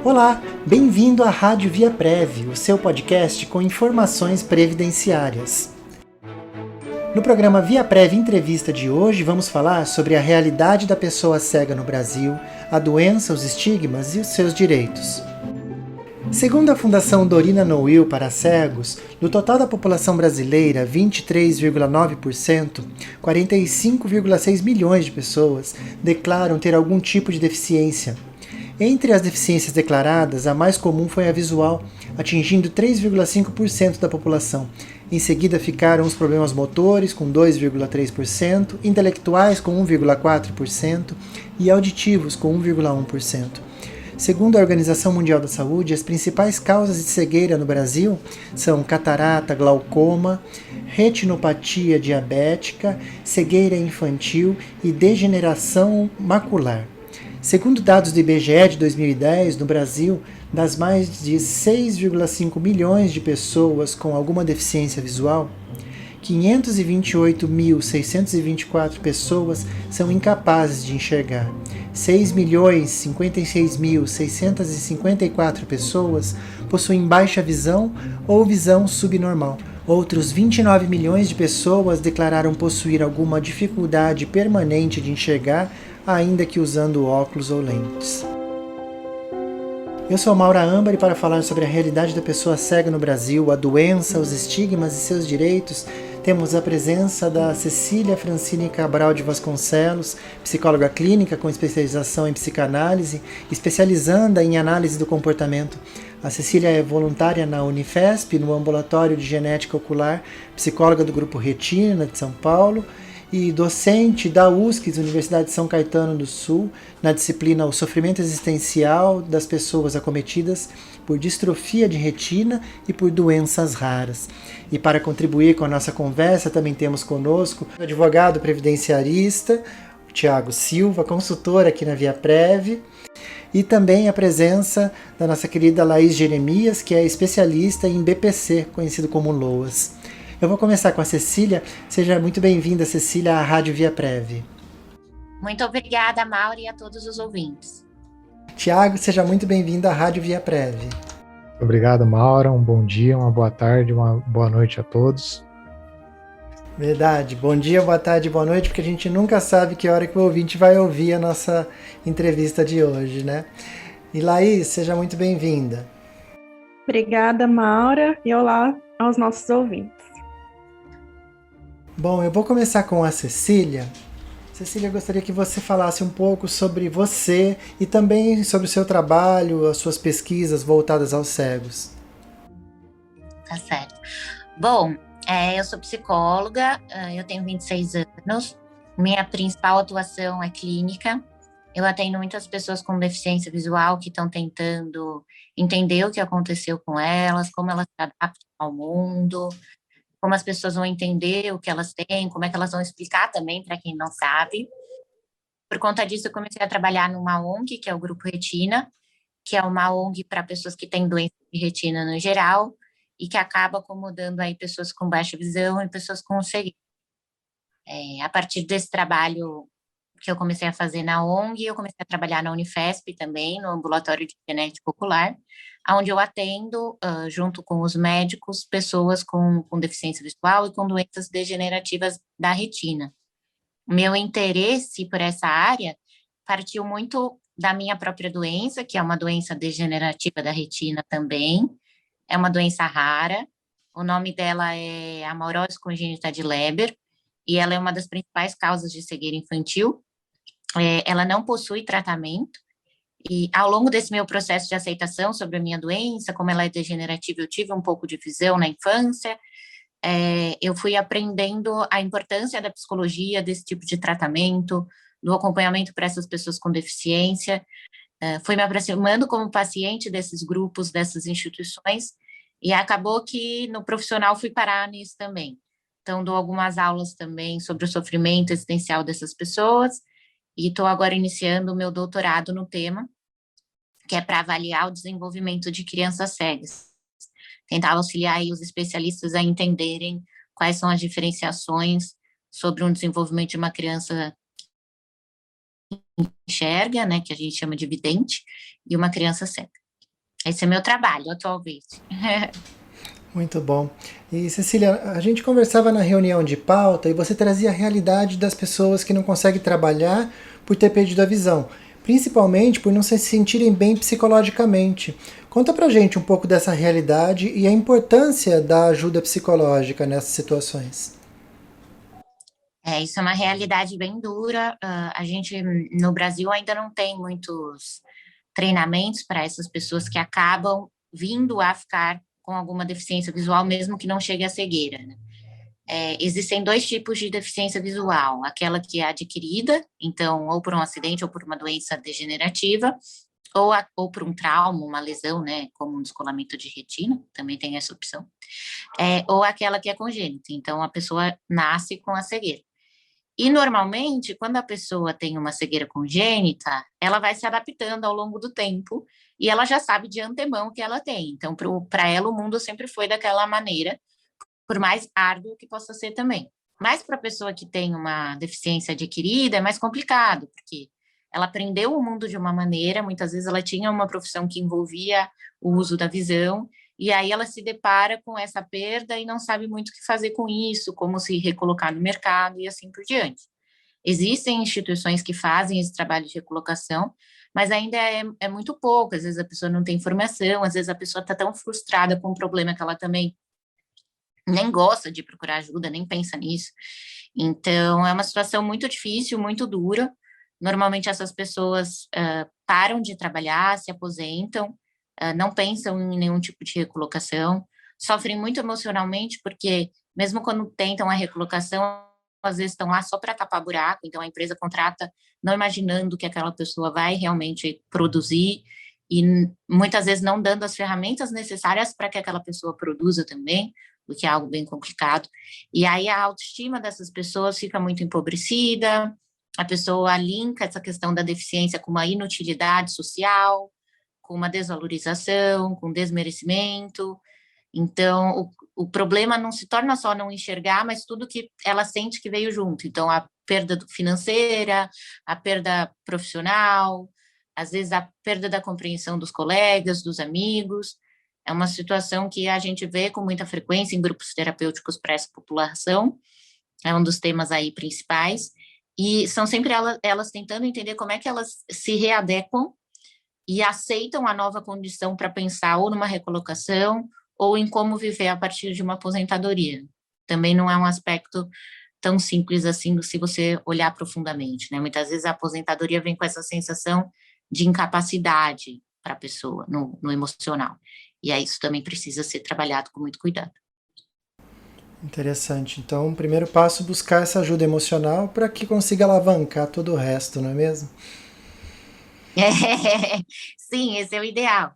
Olá, bem-vindo à Rádio Via Prev, o seu podcast com informações previdenciárias. No programa Via Prev Entrevista de hoje, vamos falar sobre a realidade da pessoa cega no Brasil, a doença, os estigmas e os seus direitos. Segundo a Fundação Dorina Noil para Cegos, do total da população brasileira, 23,9%, 45,6 milhões de pessoas declaram ter algum tipo de deficiência. Entre as deficiências declaradas, a mais comum foi a visual, atingindo 3,5% da população. Em seguida ficaram os problemas motores, com 2,3%, intelectuais, com 1,4% e auditivos, com 1,1%. Segundo a Organização Mundial da Saúde, as principais causas de cegueira no Brasil são catarata, glaucoma, retinopatia diabética, cegueira infantil e degeneração macular. Segundo dados do IBGE de 2010, no Brasil, das mais de 6,5 milhões de pessoas com alguma deficiência visual, 528.624 pessoas são incapazes de enxergar. 6.056.654 pessoas possuem baixa visão ou visão subnormal. Outros 29 milhões de pessoas declararam possuir alguma dificuldade permanente de enxergar, ainda que usando óculos ou lentes. Eu sou Maura Âmbar e para falar sobre a realidade da pessoa cega no Brasil, a doença, os estigmas e seus direitos, temos a presença da Cecília Francine Cabral de Vasconcelos, psicóloga clínica com especialização em psicanálise, especializanda em análise do comportamento. A Cecília é voluntária na Unifesp, no Ambulatório de Genética Ocular, psicóloga do Grupo Retina de São Paulo, e docente da USC, Universidade de São Caetano do Sul, na disciplina O Sofrimento Existencial das Pessoas Acometidas por Distrofia de Retina e por Doenças Raras. E para contribuir com a nossa conversa, também temos conosco o advogado previdenciarista, o Tiago Silva, consultor aqui na Via Prev, e também a presença da nossa querida Laís Jeremias, que é especialista em BPC, conhecido como LOAS. Eu vou começar com a Cecília. Seja muito bem-vinda, Cecília, à Rádio Via Prev. Muito obrigada, Maura, e a todos os ouvintes. Tiago, seja muito bem-vindo à Rádio Via Prev. Obrigado, Maura. Um bom dia, uma boa tarde, uma boa noite a todos. Verdade. Bom dia, boa tarde, boa noite, porque a gente nunca sabe que hora que o ouvinte vai ouvir a nossa entrevista de hoje, né? E Laís, seja muito bem-vinda. Obrigada, Maura, e olá aos nossos ouvintes. Bom, eu vou começar com a Cecília. Cecília, eu gostaria que você falasse um pouco sobre você e também sobre o seu trabalho, as suas pesquisas voltadas aos cegos. Tá certo. Bom, eu sou psicóloga, eu tenho 26 anos, minha principal atuação é clínica. Eu atendo muitas pessoas com deficiência visual que estão tentando entender o que aconteceu com elas, como elas se adaptam ao mundo, como as pessoas vão entender o que elas têm, como é que elas vão explicar também para quem não sabe. Por conta disso, eu comecei a trabalhar numa ONG, que é o Grupo Retina, que é uma ONG para pessoas que têm doença de retina no geral e que acaba acomodando aí pessoas com baixa visão e pessoas com cegueira. A partir desse trabalho que eu comecei a fazer na ONG, eu comecei a trabalhar na Unifesp também, no Ambulatório de Genética Ocular, onde eu atendo, junto com os médicos, pessoas com deficiência visual e com doenças degenerativas da retina. Meu interesse por essa área partiu muito da minha própria doença, que é uma doença degenerativa da retina também, é uma doença rara, o nome dela é amaurose congênita de Leber, e ela é uma das principais causas de cegueira infantil. Ela não possui tratamento, e ao longo desse meu processo de aceitação sobre a minha doença, como ela é degenerativa, eu tive um pouco de visão na infância, eu fui aprendendo a importância da psicologia, desse tipo de tratamento, do acompanhamento para essas pessoas com deficiência, fui me aproximando como paciente desses grupos, dessas instituições, e acabou que no profissional fui parar nisso também. Então, dou algumas aulas também sobre o sofrimento existencial dessas pessoas, e estou agora iniciando o meu doutorado no tema, que é para avaliar o desenvolvimento de crianças cegas. Tentar auxiliar aí os especialistas a entenderem quais são as diferenciações sobre um desenvolvimento de uma criança que enxerga, né, que a gente chama de vidente, e uma criança cega. Esse é meu trabalho atualmente. Muito bom. E Cecília, a gente conversava na reunião de pauta e você trazia a realidade das pessoas que não conseguem trabalhar por ter perdido a visão, principalmente por não se sentirem bem psicologicamente. Conta pra gente um pouco dessa realidade e a importância da ajuda psicológica nessas situações. Isso é uma realidade bem dura. A gente, no Brasil, ainda não tem muitos treinamentos para essas pessoas que acabam vindo a ficar com alguma deficiência visual, mesmo que não chegue à cegueira, né? Existem dois tipos de deficiência visual: aquela que é adquirida, então, ou por um acidente ou por uma doença degenerativa, ou por um trauma, uma lesão, né, como um descolamento de retina, também tem essa opção, ou aquela que é congênita, então a pessoa nasce com a cegueira. E normalmente, quando a pessoa tem uma cegueira congênita, ela vai se adaptando ao longo do tempo e ela já sabe de antemão que ela tem. Então, para ela, o mundo sempre foi daquela maneira, por mais árduo que possa ser também. Mas para a pessoa que tem uma deficiência adquirida, é mais complicado, porque ela aprendeu o mundo de uma maneira, muitas vezes ela tinha uma profissão que envolvia o uso da visão, e aí ela se depara com essa perda e não sabe muito o que fazer com isso, como se recolocar no mercado e assim por diante. Existem instituições que fazem esse trabalho de recolocação, mas ainda é muito pouco. Às vezes a pessoa não tem formação, às vezes a pessoa está tão frustrada com o problema que ela também nem gosta de procurar ajuda, nem pensa nisso. Então, é uma situação muito difícil, muito dura. Normalmente, essas pessoas param de trabalhar, se aposentam, não pensam em nenhum tipo de recolocação, sofrem muito emocionalmente, porque mesmo quando tentam a recolocação, às vezes estão lá só para tapar buraco, então a empresa contrata não imaginando que aquela pessoa vai realmente produzir e muitas vezes não dando as ferramentas necessárias para que aquela pessoa produza também, o que é algo bem complicado. E aí a autoestima dessas pessoas fica muito empobrecida, a pessoa linka essa questão da deficiência com uma inutilidade social, com uma desvalorização, com desmerecimento. Então, o problema não se torna só não enxergar, mas tudo que ela sente que veio junto. Então, a perda financeira, a perda profissional, às vezes a perda da compreensão dos colegas, dos amigos. É uma situação que a gente vê com muita frequência em grupos terapêuticos para essa população, é um dos temas aí principais, e são sempre elas tentando entender como é que elas se readequam e aceitam a nova condição para pensar ou numa recolocação ou em como viver a partir de uma aposentadoria. Também não é um aspecto tão simples assim se você olhar profundamente, né? Muitas vezes a aposentadoria vem com essa sensação de incapacidade para a pessoa, no emocional. E aí isso também precisa ser trabalhado com muito cuidado. Interessante. Então, o primeiro passo é buscar essa ajuda emocional para que consiga alavancar todo o resto, não é mesmo? Sim, esse é o ideal.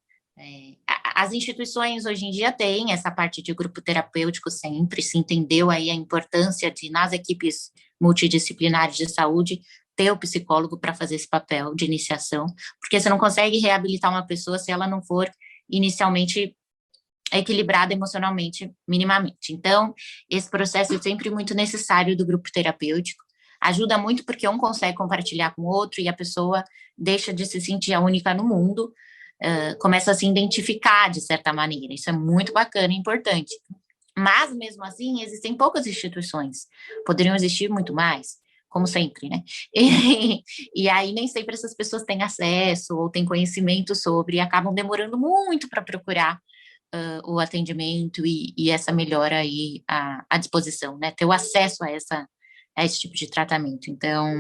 As instituições hoje em dia têm essa parte de grupo terapêutico sempre, se entendeu aí a importância de, nas equipes multidisciplinares de saúde, ter o psicólogo para fazer esse papel de iniciação, porque você não consegue reabilitar uma pessoa se ela não for inicialmente equilibrada emocionalmente, minimamente. Então, esse processo é sempre muito necessário do grupo terapêutico. Ajuda muito porque um consegue compartilhar com o outro e a pessoa deixa de se sentir a única no mundo, começa a se identificar de certa maneira. Isso é muito bacana e importante. Mas, mesmo assim, existem poucas instituições. Poderiam existir muito mais, como sempre, né? E aí nem sempre essas pessoas têm acesso ou têm conhecimento sobre e acabam demorando muito para procurar o atendimento e essa melhora aí à disposição, né? Ter o acesso a esse tipo de tratamento. Então,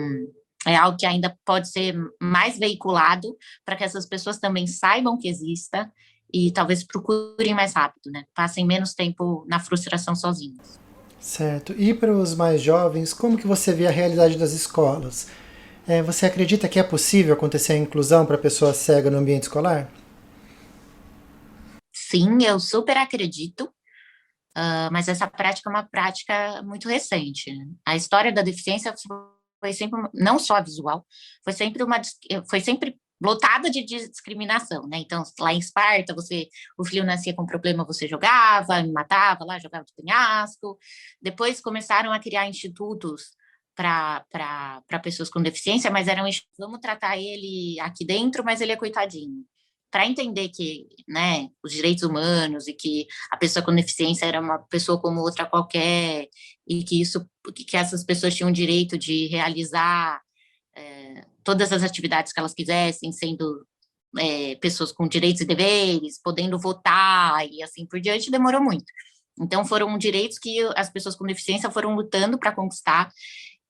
é algo que ainda pode ser mais veiculado para que essas pessoas também saibam que exista e talvez procurem mais rápido, né? Passem menos tempo na frustração sozinhos. Certo. E para os mais jovens, como que você vê a realidade das escolas? Você acredita que é possível acontecer a inclusão para pessoa cega no ambiente escolar? Sim, eu super acredito, mas essa prática é uma prática muito recente, né? A história da deficiência foi sempre, não só visual, foi sempre lotada de discriminação, né? Então, lá em Esparta, o filho nascia com problema, você jogava, matava lá, jogava de penhasco. Depois começaram a criar institutos para pessoas com deficiência, mas vamos tratar ele aqui dentro, mas ele é coitadinho. para entender que, né, os direitos humanos e que a pessoa com deficiência era uma pessoa como outra qualquer e que essas pessoas tinham o direito de realizar todas as atividades que elas quisessem, sendo pessoas com direitos e deveres, podendo votar e assim por diante, demorou muito. Então, foram direitos que as pessoas com deficiência foram lutando para conquistar,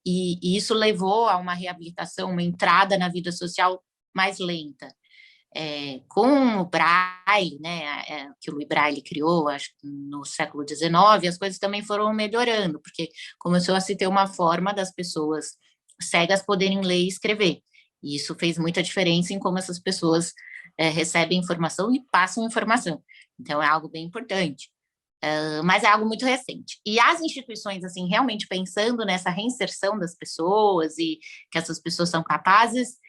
e isso levou a uma reabilitação, uma entrada na vida social mais lenta. Com o Braille, né, que o Louis Braille criou, acho que no século XIX, as coisas também foram melhorando, porque começou a se ter uma forma das pessoas cegas poderem ler e escrever. E isso fez muita diferença em como essas pessoas recebem informação e passam informação. Então, é algo bem importante. Mas é algo muito recente. E as instituições, assim, realmente pensando nessa reinserção das pessoas e que essas pessoas são capazes,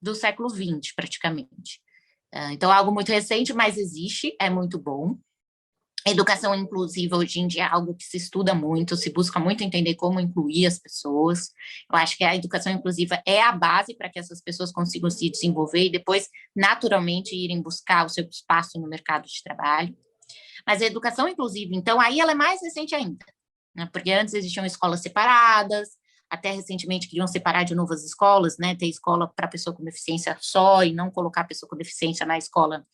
do século XX, praticamente. Então, é algo muito recente, mas existe, é muito bom. Educação inclusiva, hoje em dia, é algo que se estuda muito, se busca muito entender como incluir as pessoas. Eu acho que a educação inclusiva é a base para que essas pessoas consigam se desenvolver e depois, naturalmente, irem buscar o seu espaço no mercado de trabalho. Mas a educação inclusiva, então, aí ela é mais recente ainda, né? Porque antes existiam escolas separadas, até recentemente queriam separar de novo as escolas, né? Ter escola para pessoa com deficiência só e não colocar a pessoa com deficiência na escola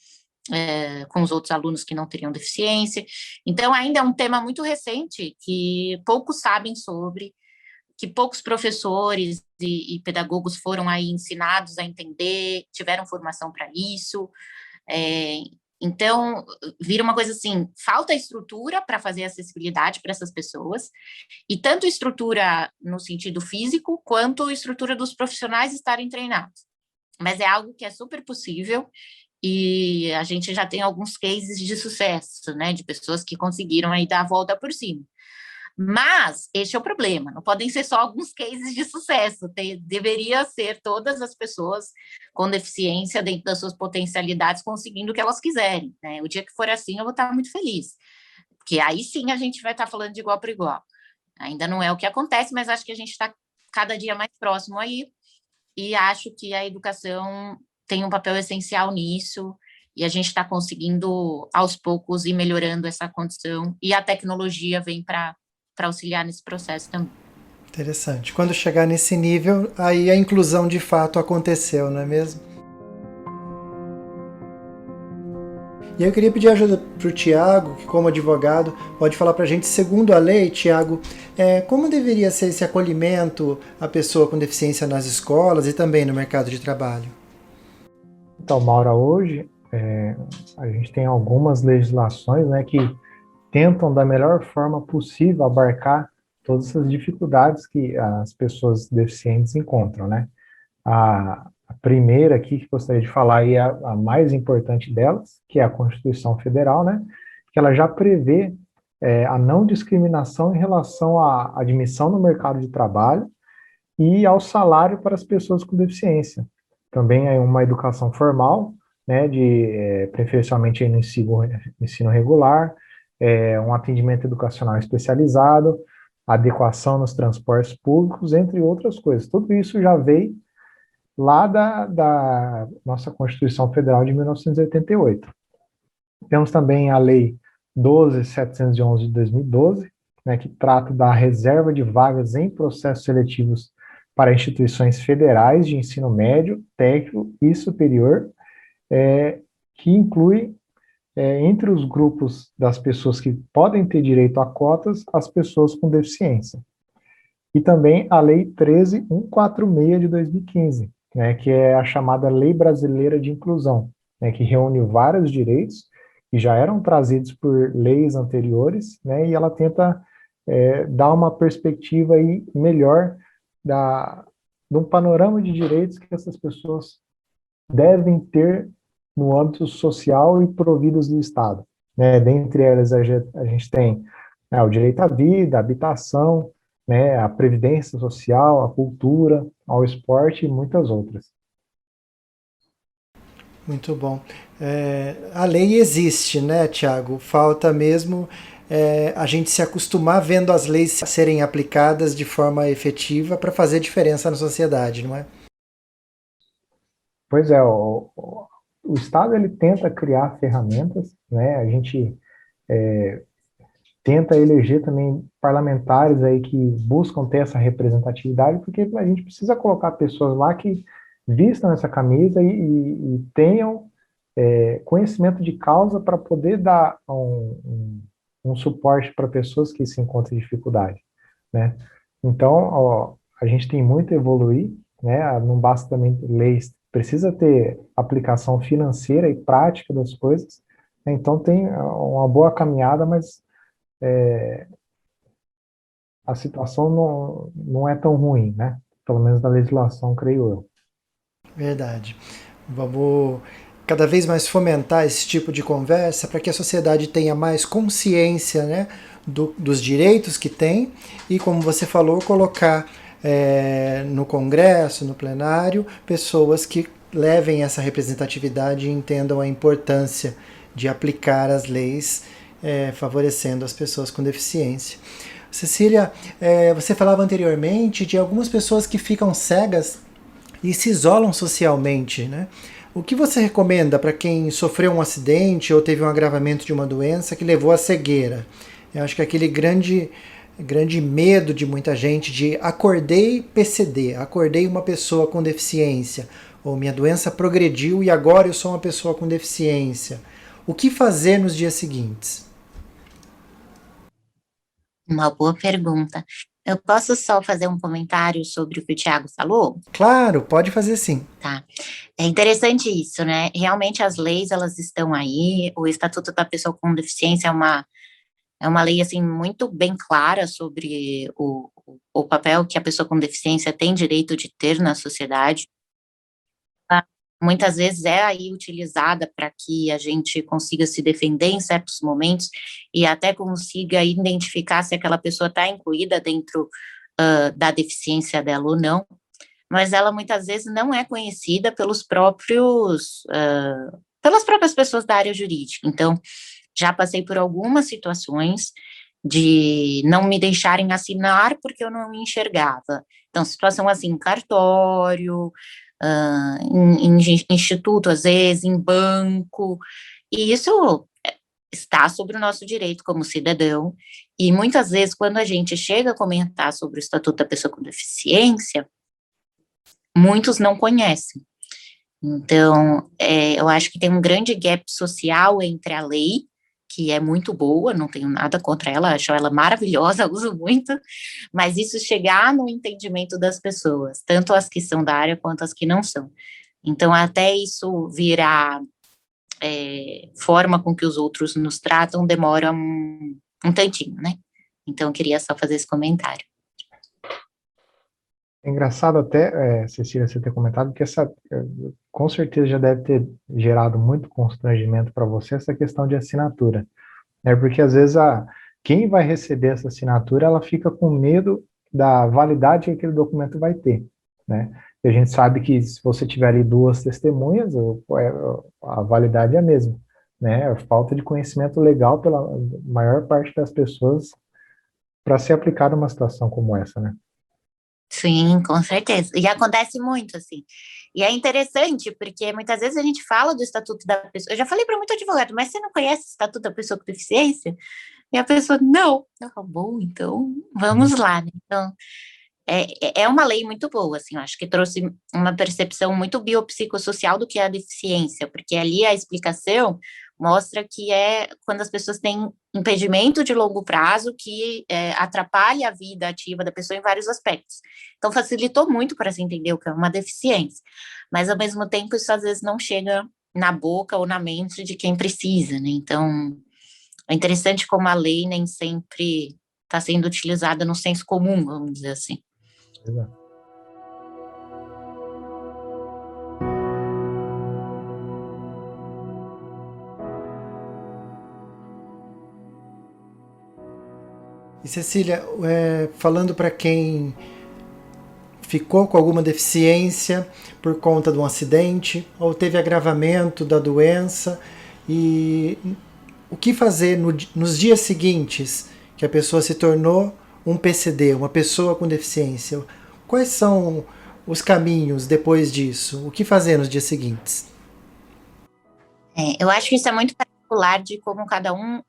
com os outros alunos que não teriam deficiência. Então, ainda é um tema muito recente que poucos sabem sobre, que poucos professores e pedagogos foram aí ensinados a entender, tiveram formação para isso. Então, vira uma coisa assim, falta estrutura para fazer acessibilidade para essas pessoas, e tanto estrutura no sentido físico, quanto estrutura dos profissionais estarem treinados. Mas é algo que é super possível, e a gente já tem alguns cases de sucesso, né, de pessoas que conseguiram aí dar a volta por cima. Mas este é o problema, não podem ser só alguns cases de sucesso, deveria ser todas as pessoas com deficiência dentro das suas potencialidades conseguindo o que elas quiserem, né? O dia que for assim, eu vou estar muito feliz, porque aí sim a gente vai estar falando de igual para igual. Ainda não é o que acontece, mas acho que a gente está cada dia mais próximo aí, e acho que a educação tem um papel essencial nisso, e a gente está conseguindo, aos poucos, ir melhorando essa condição, e a tecnologia vem para auxiliar nesse processo também. Interessante. Quando chegar nesse nível, aí a inclusão de fato aconteceu, não é mesmo? E aí eu queria pedir ajuda para o Tiago, que como advogado pode falar para a gente, segundo a lei, Tiago, como deveria ser esse acolhimento à pessoa com deficiência nas escolas e também no mercado de trabalho? Então, Maura, hoje a gente tem algumas legislações, né, que tentam da melhor forma possível abarcar todas essas dificuldades que as pessoas deficientes encontram, né? A primeira aqui que gostaria de falar é a mais importante delas, que é a Constituição Federal, né? Que ela já prevê a não discriminação em relação à admissão no mercado de trabalho e ao salário para as pessoas com deficiência. Também é uma educação formal, né? Preferencialmente no ensino regular, um atendimento educacional especializado, adequação nos transportes públicos, entre outras coisas. Tudo isso já veio lá da nossa Constituição Federal de 1988. Temos também a Lei 12.711 de 2012, né, que trata da reserva de vagas em processos seletivos para instituições federais de ensino médio, técnico e superior, que inclui entre os grupos das pessoas que podem ter direito a cotas, as pessoas com deficiência. E também a Lei 13.146 de 2015, né, que é a chamada Lei Brasileira de Inclusão, né, que reúne vários direitos que já eram trazidos por leis anteriores, né, e ela tenta dar uma perspectiva aí melhor de um panorama de direitos que essas pessoas devem ter no âmbito social e providas do Estado, né? Dentre elas, a gente tem o direito à vida, à habitação, né, a previdência social, a cultura, ao esporte e muitas outras. Muito bom. A lei existe, né, Tiago? Falta mesmo a gente se acostumar vendo as leis serem aplicadas de forma efetiva para fazer diferença na sociedade, não é? Pois é, o Estado ele tenta criar ferramentas, né? A gente tenta eleger também parlamentares aí que buscam ter essa representatividade, porque a gente precisa colocar pessoas lá que vistam essa camisa e tenham conhecimento de causa para poder dar um suporte para pessoas que se encontram em dificuldade, né? Então, ó, a gente tem muito a evoluir, né? Não basta também leis, precisa ter aplicação financeira e prática das coisas, né? Então tem uma boa caminhada, mas a situação não é tão ruim, né? Pelo menos na legislação, creio eu. Verdade. Vamos cada vez mais fomentar esse tipo de conversa para que a sociedade tenha mais consciência, né, dos direitos que tem e, como você falou, colocar no Congresso, no plenário, pessoas que levem essa representatividade e entendam a importância de aplicar as leis favorecendo as pessoas com deficiência. Cecília, você falava anteriormente de algumas pessoas que ficam cegas e se isolam socialmente, né? O que você recomenda para quem sofreu um acidente ou teve um agravamento de uma doença que levou à cegueira? Eu acho que aquele grande medo de muita gente de acordei PCD, acordei uma pessoa com deficiência, ou minha doença progrediu e agora eu sou uma pessoa com deficiência. O que fazer nos dias seguintes? Uma boa pergunta. Eu posso só fazer um comentário sobre o que o Thiago falou? Claro, pode fazer sim. Tá. É interessante isso, né? Realmente as leis, elas estão aí. O Estatuto da Pessoa com Deficiência é uma lei, assim, muito bem clara sobre o papel que a pessoa com deficiência tem direito de ter na sociedade. Muitas vezes é aí utilizada para que a gente consiga se defender em certos momentos e até consiga identificar se aquela pessoa está incluída dentro da deficiência dela ou não, mas ela muitas vezes não é conhecida pelas próprias pessoas da área jurídica. Então, já passei por algumas situações de não me deixarem assinar porque eu não me enxergava. Então, situação assim, cartório, em instituto, às vezes, em banco, e isso está sobre o nosso direito como cidadão, e muitas vezes, quando a gente chega a comentar sobre o Estatuto da Pessoa com Deficiência, muitos não conhecem. Então, eu acho que tem um grande gap social entre a lei, que é muito boa, não tenho nada contra ela, acho ela maravilhosa, uso muito, mas isso chegar no entendimento das pessoas, tanto as que são da área quanto as que não são. Então, até isso virar forma com que os outros nos tratam, demora um tantinho, né? Então, eu queria só fazer esse comentário. É engraçado até, Cecília, você ter comentado que com certeza já deve ter gerado muito constrangimento para você essa questão de assinatura, né? Porque às vezes quem vai receber essa assinatura, ela fica com medo da validade que aquele documento vai ter, né? E a gente sabe que se você tiver ali duas testemunhas, a validade é a mesma, né? A falta de conhecimento legal pela maior parte das pessoas para se aplicar numa situação como essa, né? Sim, com certeza. E acontece muito, assim. E é interessante, porque muitas vezes a gente fala do Estatuto da Pessoa. Eu já falei para muito advogado, mas você não conhece o Estatuto da Pessoa com Deficiência? E a pessoa, não. Eu falo, bom, então vamos lá, né? Então, é uma lei muito boa, assim, eu acho que trouxe uma percepção muito biopsicossocial do que é a deficiência, porque ali a explicação mostra que é quando as pessoas têm impedimento de longo prazo que atrapalha a vida ativa da pessoa em vários aspectos. Então, facilitou muito para se entender o que é uma deficiência, mas, ao mesmo tempo, isso às vezes não chega na boca ou na mente de quem precisa, né? Então, é interessante como a lei nem sempre está sendo utilizada no senso comum, vamos dizer assim. Exato. E Cecília, falando para quem ficou com alguma deficiência por conta de um acidente ou teve agravamento da doença, e o que fazer nos dias seguintes que a pessoa se tornou um PCD, uma pessoa com deficiência? Quais são os caminhos depois disso? O que fazer nos dias seguintes? Eu acho que isso é muito particular de como cada um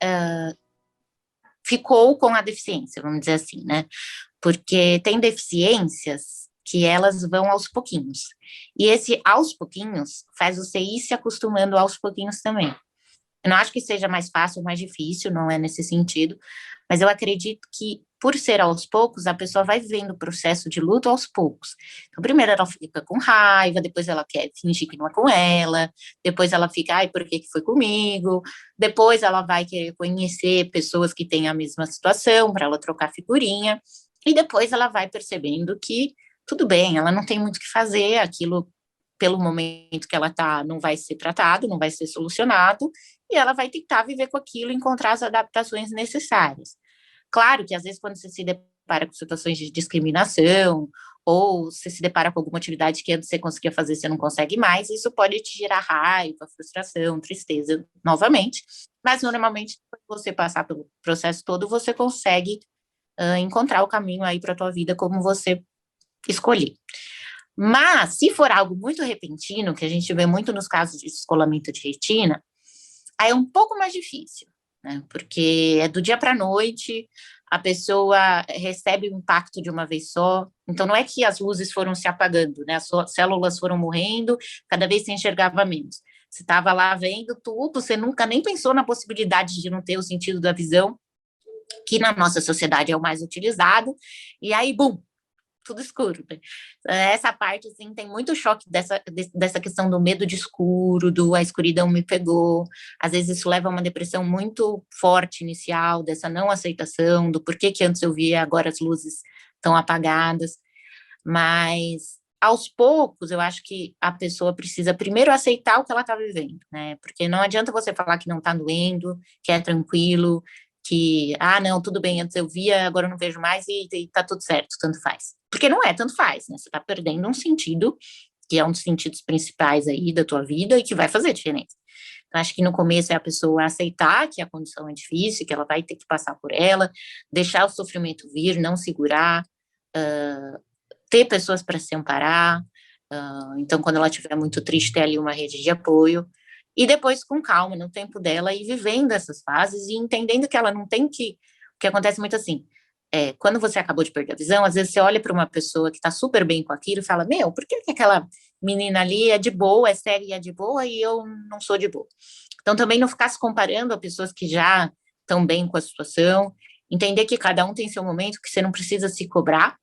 ficou com a deficiência, vamos dizer assim, né? Porque tem deficiências que elas vão aos pouquinhos. E esse aos pouquinhos faz você ir se acostumando aos pouquinhos também. Eu não acho que seja mais fácil ou mais difícil, não é nesse sentido, mas eu acredito que, por ser aos poucos, a pessoa vai vivendo o processo de luto aos poucos. Então, primeiro ela fica com raiva, depois ela quer fingir que não é com ela, depois ela fica, ai, por que que foi comigo? Depois ela vai querer conhecer pessoas que têm a mesma situação, para ela trocar figurinha, e depois ela vai percebendo que, tudo bem, ela não tem muito o que fazer, aquilo, pelo momento que ela está, não vai ser tratado, não vai ser solucionado, e ela vai tentar viver com aquilo, encontrar as adaptações necessárias. Claro que às vezes quando você se depara com situações de discriminação, ou você se depara com alguma atividade que antes você conseguia fazer, você não consegue mais, isso pode te gerar raiva, frustração, tristeza novamente, mas normalmente quando você passar pelo processo todo, você consegue encontrar o caminho aí para a tua vida como você escolher. Mas, se for algo muito repentino, que a gente vê muito nos casos de descolamento de retina, aí é um pouco mais difícil, né? Porque é do dia para a noite, a pessoa recebe o impacto de uma vez só. Então, não é que as luzes foram se apagando, né? As células foram morrendo, cada vez você enxergava menos. Você estava lá vendo tudo, você nunca nem pensou na possibilidade de não ter o sentido da visão, que na nossa sociedade é o mais utilizado, e aí, bum, tudo escuro. Né? Essa parte, assim, tem muito choque dessa questão do medo de escuro, do a escuridão me pegou. Às vezes isso leva a uma depressão muito forte inicial, dessa não aceitação, do porquê que antes eu via, agora as luzes estão apagadas. Mas, aos poucos, eu acho que a pessoa precisa primeiro aceitar o que ela está vivendo, né? Porque não adianta você falar que não está doendo, que é tranquilo, que, não, tudo bem, antes eu via, agora eu não vejo mais e tá tudo certo, tanto faz. Porque não é tanto faz, né? Você tá perdendo um sentido, que é um dos sentidos principais aí da tua vida e que vai fazer diferença. Então, acho que no começo é a pessoa aceitar que a condição é difícil, que ela vai ter que passar por ela, deixar o sofrimento vir, não segurar, ter pessoas para se amparar, então, quando ela estiver muito triste, ter ali uma rede de apoio, e depois, com calma, no tempo dela, ir vivendo essas fases e entendendo que ela não tem que... O que acontece muito assim, quando você acabou de perder a visão, às vezes você olha para uma pessoa que está super bem com aquilo e fala, meu, por que aquela menina ali é de boa, é séria e é de boa, e eu não sou de boa? Então, também não ficar se comparando a pessoas que já estão bem com a situação, entender que cada um tem seu momento, que você não precisa se cobrar,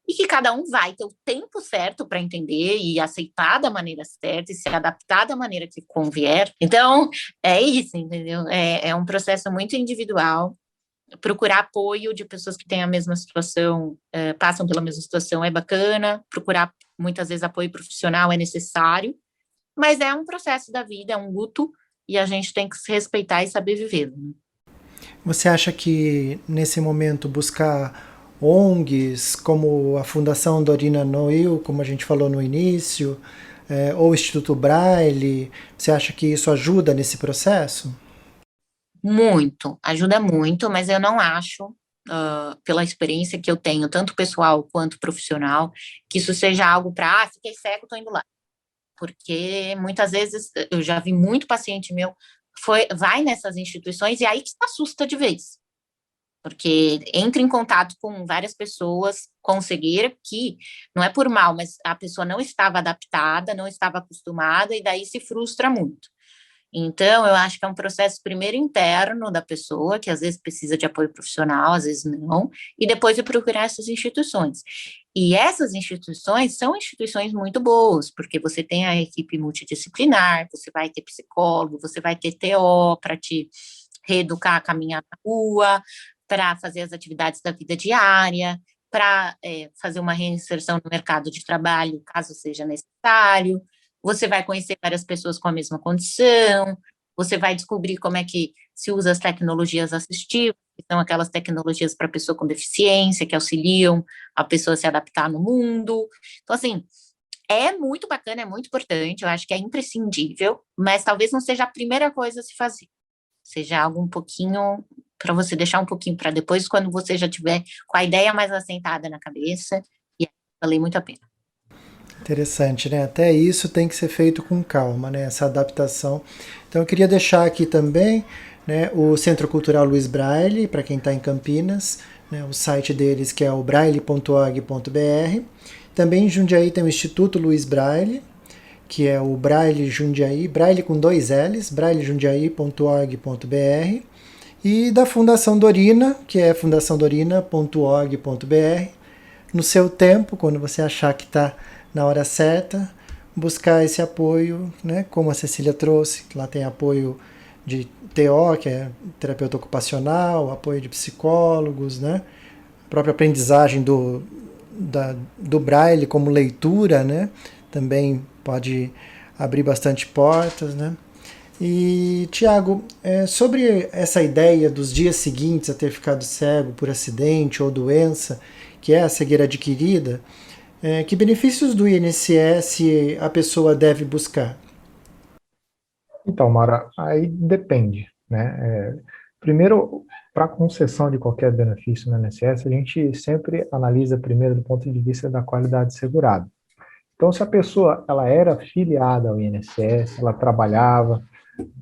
e que cada um vai ter o tempo certo para entender e aceitar da maneira certa e se adaptar da maneira que convier. Então, é isso, entendeu? É um processo muito individual. Procurar apoio de pessoas que têm a mesma situação, passam pela mesma situação é bacana. Procurar, muitas vezes, apoio profissional é necessário, mas é um processo da vida, é um luto, e a gente tem que se respeitar e saber viver. Né? Você acha que, nesse momento, buscar ONGs, como a Fundação Dorina Noil, como a gente falou no início, ou o Instituto Braille, você acha que isso ajuda nesse processo? Muito, ajuda muito, mas eu não acho, pela experiência que eu tenho, tanto pessoal quanto profissional, que isso seja algo para, fiquei cego, estou indo lá. Porque muitas vezes eu já vi muito paciente meu vai nessas instituições e aí que se assusta de vez. Porque entra em contato com várias pessoas com cegueira que não é por mal, mas a pessoa não estava adaptada, não estava acostumada e daí se frustra muito. Então, eu acho que é um processo primeiro interno da pessoa, que às vezes precisa de apoio profissional, às vezes não, e depois de procurar essas instituições. E essas instituições são instituições muito boas, porque você tem a equipe multidisciplinar, você vai ter psicólogo, você vai ter TO para te reeducar a caminhar na rua, para fazer as atividades da vida diária, para fazer uma reinserção no mercado de trabalho, caso seja necessário. Você vai conhecer várias pessoas com a mesma condição, você vai descobrir como é que se usa as tecnologias assistivas, que são aquelas tecnologias para pessoa com deficiência, que auxiliam a pessoa a se adaptar no mundo. Então, assim, é muito bacana, é muito importante, eu acho que é imprescindível, mas talvez não seja a primeira coisa a se fazer. Seja algo um pouquinho, para você deixar um pouquinho para depois, quando você já tiver com a ideia mais assentada na cabeça, e valeu muito a pena. Interessante, né? Até isso tem que ser feito com calma, né? Essa adaptação. Então eu queria deixar aqui também, né, o Centro Cultural Luiz Braille, para quem está em Campinas, né, o site deles que é o braille.org.br. Também em Jundiaí tem o Instituto Luiz Braille, que é o Braille Jundiaí, Braille com 2 L's, braillejundiaí.org.br. E da Fundação Dorina, que é fundaçãodorina.org.br. No seu tempo, quando você achar que está na hora certa, buscar esse apoio, né? Como a Cecília trouxe, lá tem apoio de TO, que é terapeuta ocupacional, apoio de psicólogos, né? A própria aprendizagem do Braille como leitura, né? Também pode abrir bastante portas, né? E, Tiago, sobre essa ideia dos dias seguintes a ter ficado cego por acidente ou doença, que é a cegueira adquirida, que benefícios do INSS a pessoa deve buscar? Então, Mara, aí depende, né? Primeiro, para concessão de qualquer benefício no INSS, a gente sempre analisa primeiro do ponto de vista da qualidade segurada. Então, se a pessoa ela era filiada ao INSS, ela trabalhava,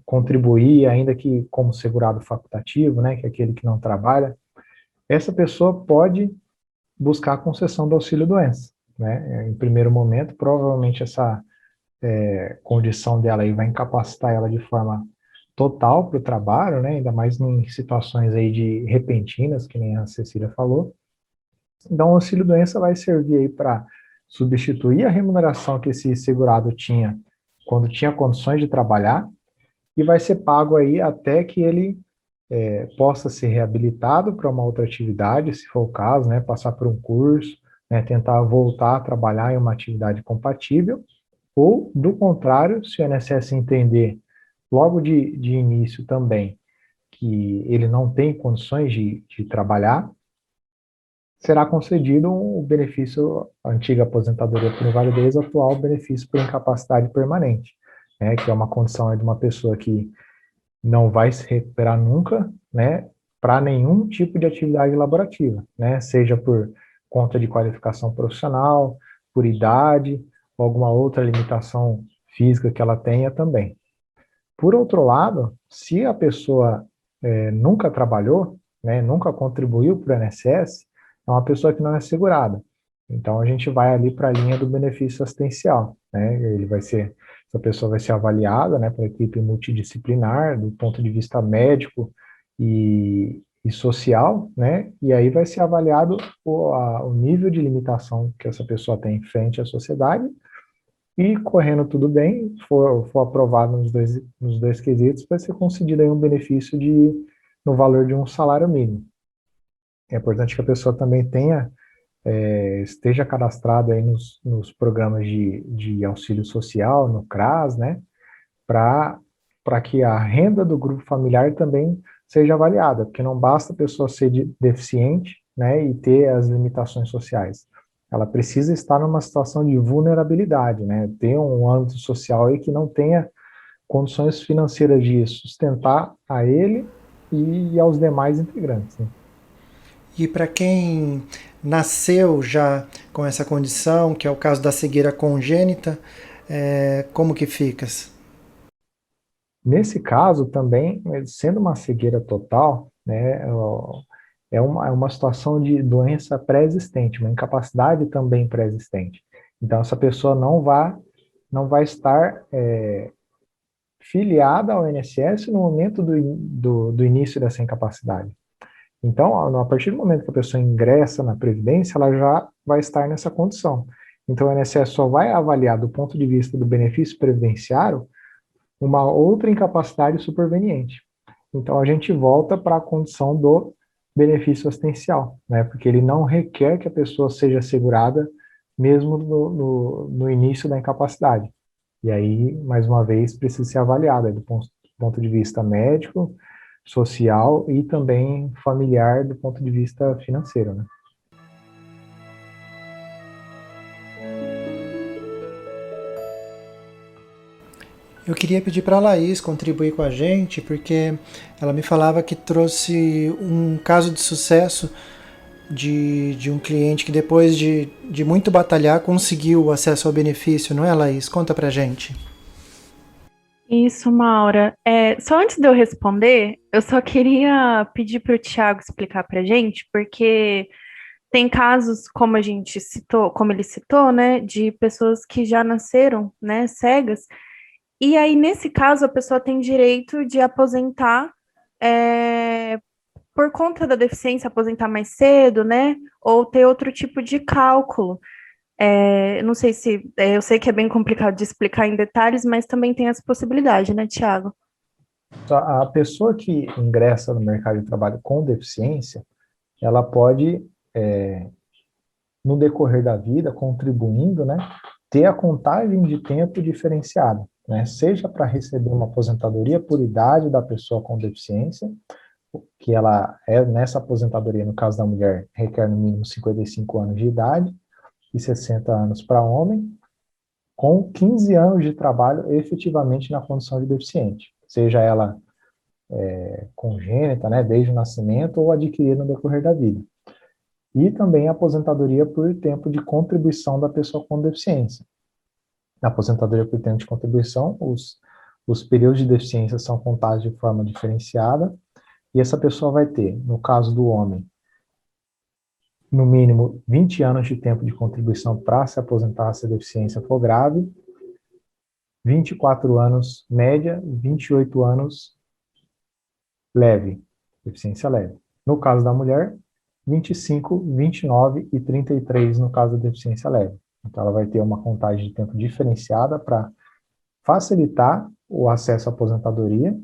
contribuía, ainda que como segurado facultativo, né, que é aquele que não trabalha, essa pessoa pode buscar a concessão do auxílio-doença, né? Em primeiro momento, provavelmente essa condição dela aí vai incapacitar ela de forma total para o trabalho, né? Ainda mais em situações aí de repentinas, que nem a Cecília falou. Então, o auxílio-doença vai servir aí para substituir a remuneração que esse segurado tinha quando tinha condições de trabalhar e vai ser pago aí até que ele possa ser reabilitado para uma outra atividade, se for o caso, né, passar por um curso, né, tentar voltar a trabalhar em uma atividade compatível, ou, do contrário, se o INSS entender logo de início também que ele não tem condições de trabalhar, será concedido um benefício, a antiga aposentadoria por invalidez, atual benefício por incapacidade permanente, né, que é uma condição de uma pessoa que não vai se recuperar nunca, né, para nenhum tipo de atividade laborativa, né, seja por conta de qualificação profissional, por idade, ou alguma outra limitação física que ela tenha também. Por outro lado, se a pessoa nunca trabalhou, né, nunca contribuiu para o INSS, é uma pessoa que não é segurada. Então, a gente vai ali para a linha do benefício assistencial, né, essa pessoa vai ser avaliada, né, pela equipe multidisciplinar, do ponto de vista médico e social, né, e aí vai ser avaliado o nível de limitação que essa pessoa tem frente à sociedade, e correndo tudo bem, for aprovado nos dois quesitos, vai ser concedido aí um benefício no valor de um salário mínimo. É importante que a pessoa também esteja cadastrado aí nos programas de auxílio social, no CRAS, né, para que a renda do grupo familiar também seja avaliada, porque não basta a pessoa ser deficiente, né, e ter as limitações sociais. Ela precisa estar numa situação de vulnerabilidade, né, ter um âmbito social aí que não tenha condições financeiras de sustentar a ele e aos demais integrantes, né. E para quem nasceu já com essa condição, que é o caso da cegueira congênita, como que fica? Nesse caso também, sendo uma cegueira total, né, é uma situação de doença pré-existente, uma incapacidade também pré-existente. Então, essa pessoa não vai estar filiada ao INSS no momento do início dessa incapacidade. Então, a partir do momento que a pessoa ingressa na Previdência, ela já vai estar nessa condição. Então, o INSS só vai avaliar, do ponto de vista do benefício previdenciário, uma outra incapacidade superveniente. Então, a gente volta para a condição do benefício assistencial, né? Porque ele não requer que a pessoa seja segurada mesmo no início da incapacidade. E aí, mais uma vez, precisa ser avaliada do ponto de vista médico, social e também familiar do ponto de vista financeiro, né? Eu queria pedir para a Laís contribuir com a gente, porque ela me falava que trouxe um caso de sucesso de um cliente que depois de muito batalhar conseguiu o acesso ao benefício, não é, Laís? Conta pra gente. Isso, Maura. Só antes de eu responder, eu só queria pedir para o Tiago explicar para a gente, porque tem casos, como a gente citou, como ele citou, né, de pessoas que já nasceram, né, cegas, e aí, nesse caso, a pessoa tem direito de aposentar, é, por conta da deficiência, aposentar mais cedo, né, ou ter outro tipo de cálculo. Não sei se, eu sei que é bem complicado de explicar em detalhes, mas também tem essa possibilidade, né, Tiago? A pessoa que ingressa no mercado de trabalho com deficiência, ela pode, no decorrer da vida, contribuindo, né, ter a contagem de tempo diferenciada, né, seja para receber uma aposentadoria por idade da pessoa com deficiência, que ela é nessa aposentadoria, no caso da mulher, requer no mínimo 55 anos de idade e 60 anos para homem, com 15 anos de trabalho efetivamente na condição de deficiente, seja ela congênita, né, desde o nascimento ou adquirida no decorrer da vida. E também a aposentadoria por tempo de contribuição da pessoa com deficiência. Na aposentadoria por tempo de contribuição, os períodos de deficiência são contados de forma diferenciada, e essa pessoa vai ter, no caso do homem, no mínimo 20 anos de tempo de contribuição para se aposentar se a deficiência for grave, 24 anos média, 28 anos leve, deficiência leve. No caso da mulher, 25, 29 e 33 no caso da deficiência leve. Então, ela vai ter uma contagem de tempo diferenciada para facilitar o acesso à aposentadoria,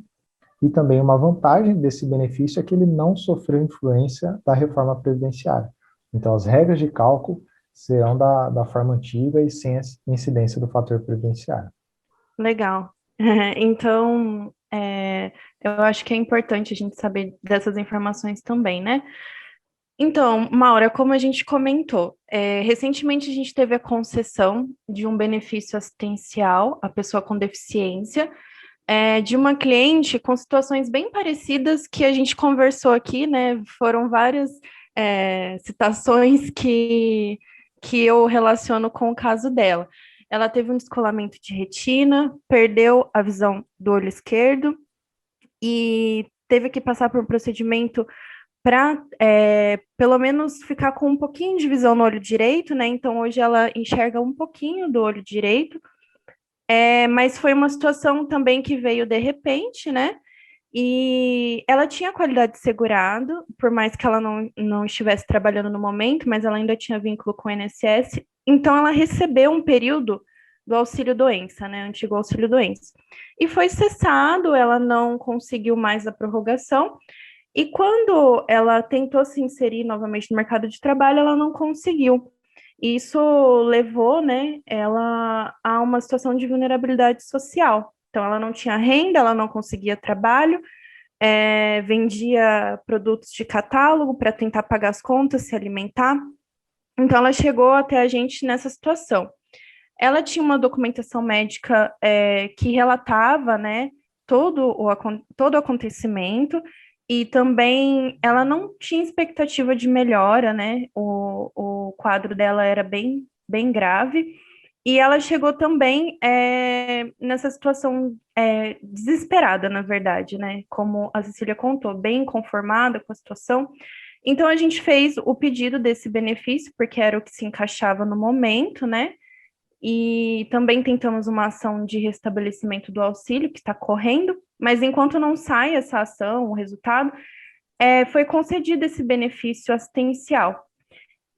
e também uma vantagem desse benefício é que ele não sofreu influência da reforma previdenciária. Então, as regras de cálculo serão da forma antiga e sem incidência do fator previdenciário. Legal. Então, eu acho que é importante a gente saber dessas informações também, né? Então, Maura, como a gente comentou, recentemente a gente teve a concessão de um benefício assistencial à pessoa com deficiência, de uma cliente com situações bem parecidas que a gente conversou aqui, né? Foram várias citações que eu relaciono com o caso dela. Ela teve um descolamento de retina, perdeu a visão do olho esquerdo e teve que passar por um procedimento para pelo menos ficar com um pouquinho de visão no olho direito, né? Então hoje ela enxerga um pouquinho do olho direito, mas foi uma situação também que veio de repente, né? E ela tinha qualidade de segurado, por mais que ela não estivesse trabalhando no momento, mas ela ainda tinha vínculo com o INSS, então ela recebeu um período do auxílio-doença, né? Antigo auxílio-doença. E foi cessado, ela não conseguiu mais a prorrogação, e quando ela tentou se inserir novamente no mercado de trabalho, ela não conseguiu. Isso levou, né, ela a uma situação de vulnerabilidade social. Então, ela não tinha renda, ela não conseguia trabalho, vendia produtos de catálogo para tentar pagar as contas, se alimentar. Então, ela chegou até a gente nessa situação. Ela tinha uma documentação médica que relatava, né, todo o acontecimento, e também ela não tinha expectativa de melhora, né? O quadro dela era bem, bem grave. E ela chegou também nessa situação desesperada, na verdade, né? Como a Cecília contou, bem inconformada com a situação. Então a gente fez o pedido desse benefício, porque era o que se encaixava no momento, né? E também tentamos uma ação de restabelecimento do auxílio, que está correndo, mas enquanto não sai essa ação, o resultado, foi concedido esse benefício assistencial.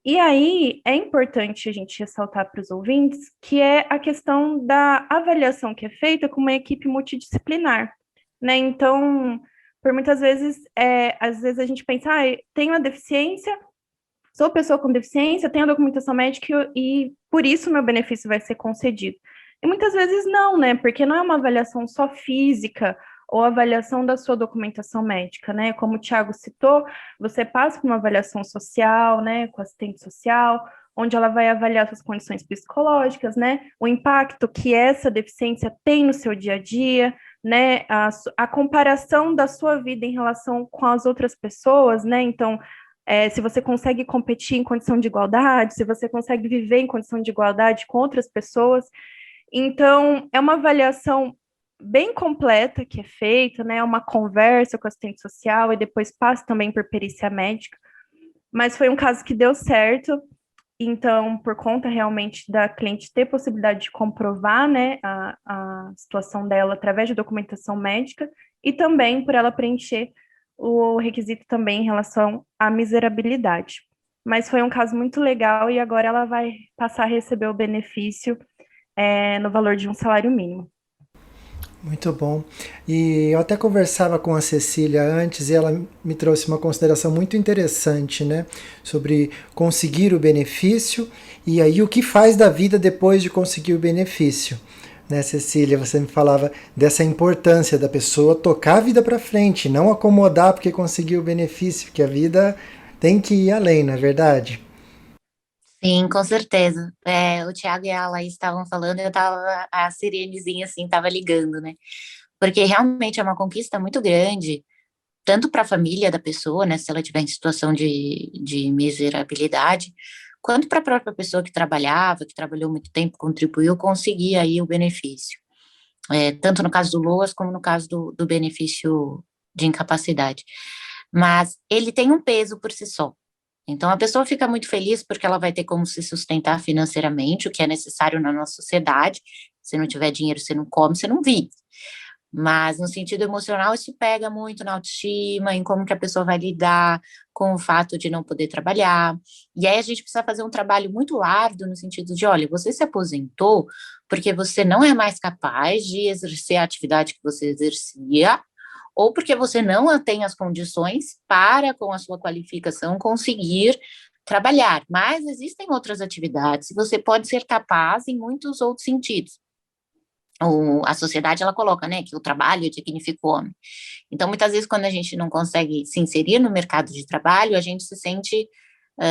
E aí é importante a gente ressaltar para os ouvintes que é a questão da avaliação que é feita com uma equipe multidisciplinar, né? Então, por muitas vezes, às vezes a gente pensa, tenho a deficiência, sou pessoa com deficiência, tenho a documentação médica e por isso meu benefício vai ser concedido. E muitas vezes não, né? Porque não é uma avaliação só física ou avaliação da sua documentação médica, né? Como o Tiago citou, você passa por uma avaliação social, né, com assistente social, onde ela vai avaliar suas condições psicológicas, né? O impacto que essa deficiência tem no seu dia a dia, né? A comparação da sua vida em relação com as outras pessoas, né? Então, se você consegue competir em condição de igualdade, se você consegue viver em condição de igualdade com outras pessoas. Então, é uma avaliação bem completa que é feita, né? Uma conversa com o assistente social e depois passa também por perícia médica. Mas foi um caso que deu certo. Então, por conta realmente da cliente ter possibilidade de comprovar, né, a situação dela através de documentação médica e também por ela preencher o requisito também em relação à miserabilidade. Mas foi um caso muito legal e agora ela vai passar a receber o benefício no valor de um salário mínimo. Muito bom. E eu até conversava com a Cecília antes e ela me trouxe uma consideração muito interessante, né? Sobre conseguir o benefício e aí o que faz da vida depois de conseguir o benefício. Né, Cecília, você me falava dessa importância da pessoa tocar a vida para frente, não acomodar porque conseguiu o benefício, que a vida tem que ir além, não é verdade? Sim, com certeza. O Thiago e a Laís estavam falando, eu tava, a sirenezinha assim, tava ligando, né? Porque realmente é uma conquista muito grande, tanto para a família da pessoa, né, se ela tiver em situação de miserabilidade, quanto para a própria pessoa que trabalhava, que trabalhou muito tempo, contribuiu, conseguir aí o benefício. Tanto no caso do LOAS, como no caso do benefício de incapacidade. Mas ele tem um peso por si só. Então, a pessoa fica muito feliz porque ela vai ter como se sustentar financeiramente, o que é necessário na nossa sociedade. Se não tiver dinheiro, você não come, você não vive. Mas, no sentido emocional, isso pega muito na autoestima, em como que a pessoa vai lidar com o fato de não poder trabalhar. E aí a gente precisa fazer um trabalho muito árduo no sentido de, olha, você se aposentou porque você não é mais capaz de exercer a atividade que você exercia, ou porque você não tem as condições para, com a sua qualificação, conseguir trabalhar. Mas existem outras atividades e você pode ser capaz em muitos outros sentidos. A sociedade, ela coloca, né, que o trabalho dignifica o homem. Então, muitas vezes, quando a gente não consegue se inserir no mercado de trabalho, a gente se sente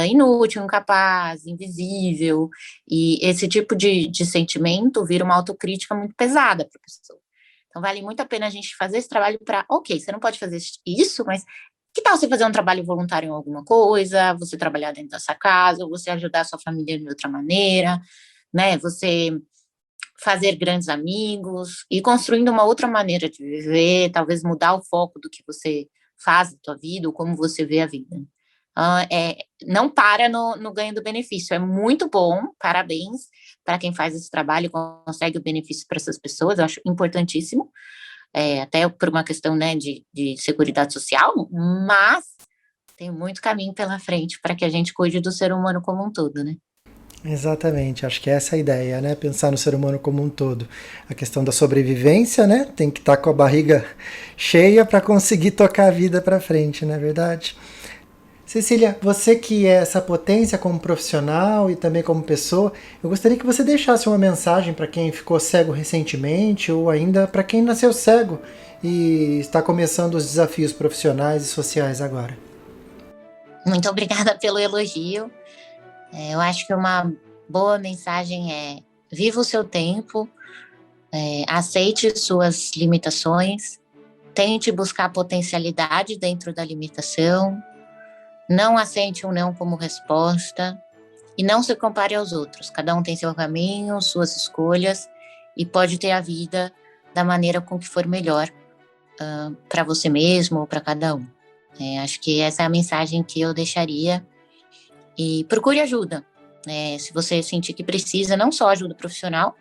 inútil, incapaz, invisível, e esse tipo de sentimento vira uma autocrítica muito pesada para a pessoa. Então, vale muito a pena a gente fazer esse trabalho para, ok, você não pode fazer isso, mas que tal você fazer um trabalho voluntário em alguma coisa, você trabalhar dentro da sua casa, ou você ajudar a sua família de outra maneira, né, você fazer grandes amigos e construindo uma outra maneira de viver, talvez mudar o foco do que você faz da tua vida ou como você vê a vida. Não para no ganho do benefício, é muito bom, parabéns para quem faz esse trabalho e consegue o benefício para essas pessoas, eu acho importantíssimo, até por uma questão, né, de seguridade social, mas tem muito caminho pela frente para que a gente cuide do ser humano como um todo, né? Exatamente, acho que essa é a ideia, né? Pensar no ser humano como um todo. A questão da sobrevivência, né? Tem que estar com a barriga cheia para conseguir tocar a vida para frente, não é verdade? Cecília, você que é essa potência como profissional e também como pessoa, eu gostaria que você deixasse uma mensagem para quem ficou cego recentemente ou ainda para quem nasceu cego e está começando os desafios profissionais e sociais agora. Muito obrigada pelo elogio. Eu acho que uma boa mensagem é: viva o seu tempo, aceite suas limitações, tente buscar potencialidade dentro da limitação, não aceite um não como resposta e não se compare aos outros. Cada um tem seu caminho, suas escolhas e pode ter a vida da maneira com que for melhor para você mesmo ou para cada um. Acho que essa é a mensagem que eu deixaria. E procure ajuda. Se você sentir que precisa, não só ajuda profissional,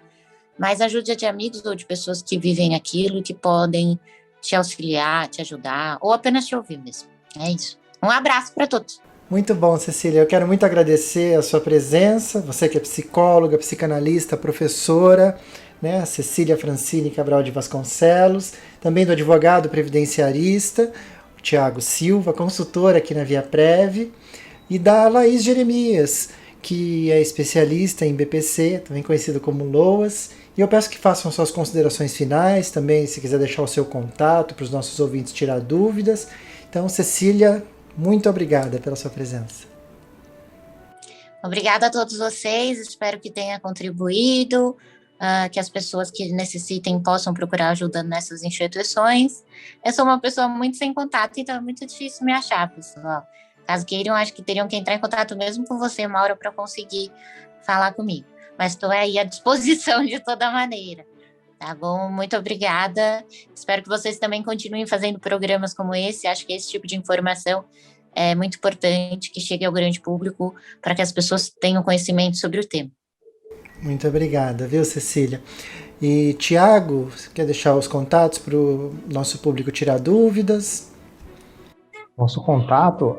mas ajuda de amigos ou de pessoas que vivem aquilo, que podem te auxiliar, te ajudar, ou apenas te ouvir mesmo. É isso. Um abraço para todos. Muito bom, Cecília. Eu quero muito agradecer a sua presença, você que é psicóloga, psicanalista, professora, né? A Cecília Francine Cabral de Vasconcelos, também do advogado previdenciarista, o Thiago Silva, consultor aqui na Via Prev, e da Laís Jeremias, que é especialista em BPC, também conhecido como LOAS. E eu peço que façam suas considerações finais, também se quiser deixar o seu contato para os nossos ouvintes tirar dúvidas. Então, Cecília, muito obrigada pela sua presença. Obrigada a todos vocês, espero que tenha contribuído, que as pessoas que necessitem possam procurar ajuda nessas instituições. Eu sou uma pessoa muito sem contato, então é muito difícil me achar, pessoal. Caso queiram, acho que teriam que entrar em contato mesmo com você, Maura, para conseguir falar comigo. Mas estou aí à disposição de toda maneira. Tá bom? Muito obrigada. Espero que vocês também continuem fazendo programas como esse. Acho que esse tipo de informação é muito importante, que chegue ao grande público, para que as pessoas tenham conhecimento sobre o tema. Muito obrigada, viu, Cecília? E Tiago, você quer deixar os contatos para o nosso público tirar dúvidas? Nosso contato,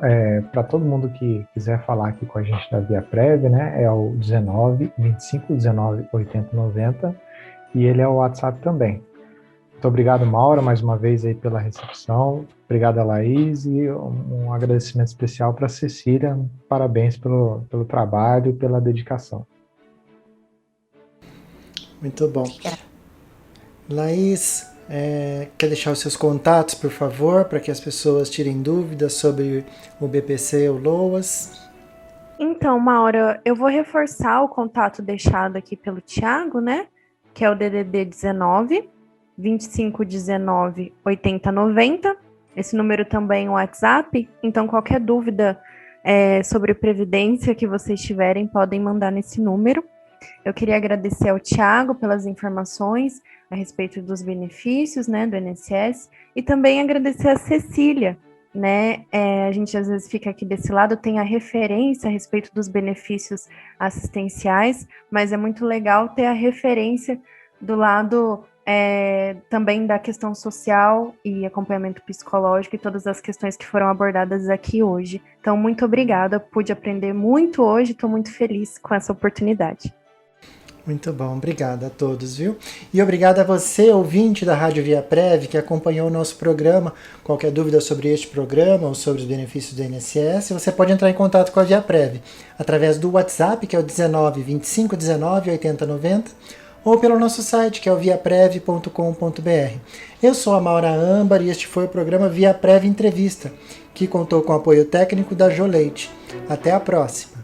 para todo mundo que quiser falar aqui com a gente da ViaPrev, né, é o 19 25 19 80 90, e ele é o WhatsApp também. Muito obrigado, Maura, mais uma vez aí pela recepção. Obrigado a Laís e um agradecimento especial para a Cecília. Parabéns pelo trabalho e pela dedicação. Muito bom. Laís, quer deixar os seus contatos, por favor, para que as pessoas tirem dúvidas sobre o BPC ou LOAS? Então, Maura, eu vou reforçar o contato deixado aqui pelo Tiago, né? Que é o DDD 19 25 19 80 90. Esse número também é o WhatsApp. Então, qualquer dúvida sobre Previdência que vocês tiverem, podem mandar nesse número. Eu queria agradecer ao Tiago pelas informações a respeito dos benefícios, né, do INSS, e também agradecer a Cecília, né, a gente às vezes fica aqui desse lado, tem a referência a respeito dos benefícios assistenciais, mas é muito legal ter a referência do lado também da questão social e acompanhamento psicológico e todas as questões que foram abordadas aqui hoje. Então, muito obrigada, pude aprender muito hoje, estou muito feliz com essa oportunidade. Muito bom, obrigado a todos, viu? E obrigado a você, ouvinte da Rádio ViaPrev, que acompanhou o nosso programa. Qualquer dúvida sobre este programa ou sobre os benefícios do INSS, você pode entrar em contato com a ViaPrev através do WhatsApp, que é o 19 25 19 80 90, ou pelo nosso site, que é o viaprev.com.br. Eu sou a Maura Âmbar e este foi o programa ViaPrev Entrevista, que contou com o apoio técnico da Joleite. Até a próxima!